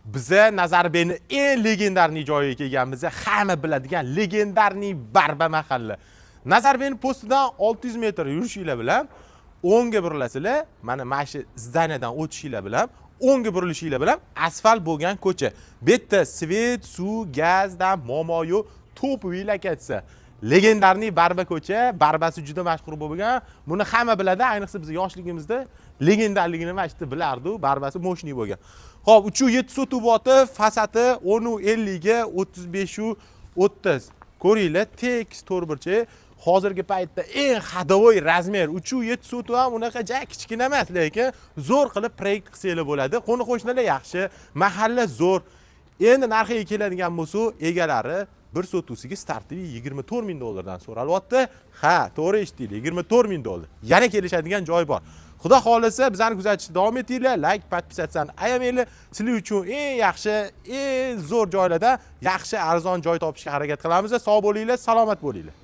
Biza Nazarbayning eng legendarniy joyiga kelganmiz. Hamma biladigan legendarniy Barba mahalla. Nazarbayning postidan 600 metr yurishinglar bilan o'ngga burilasizlar, mana shu zdaniyadan o'tishinglar bilan o'ngga burilishinglar bilan asfalt bo'lgan ko'cha. Bu yerda svet, suv, gazdan muammo yo'q, to'p vilakatsa. Legendarniy Barba ko'cha, Barbasi juda mashhur bo'lgan. Buni hamma biladi, ayniqsa biz yoshligimizda legendarligini mana shu bilardi, Barbasi moshniy bo'lgan. Xo'p, 3.7 sotuvoti, fasati 10.50 ga 35.30. Ko'ringlar, tekis to'rtburchak. Hozirgi paytda eng hadovoy razmer 3.7 sotuv ham unaqa kichkina emas, lekin zo'r qilib proyekt qilsanglar bo'ladi. Qo'ni-qo'shnilar yaxshi, mahalla zo'r. Endi narxiga keladigan bo'lsa, egalari bir sotuvsiga startivi $24,000 so'ralyapti. Ha, to'g'ri eshitdingiz, $24,000. Yana kelishadigan joy bor. Xudo xolisa bizani kuzatishda davom etinglar, like, podpisatsiyani ayamanglar. Sizlar uchun eng yaxshi, eng zo'r joylarda yaxshi arzon joy topishga harakat qilamiz. Sog' bo'linglar, salomat bo'linglar.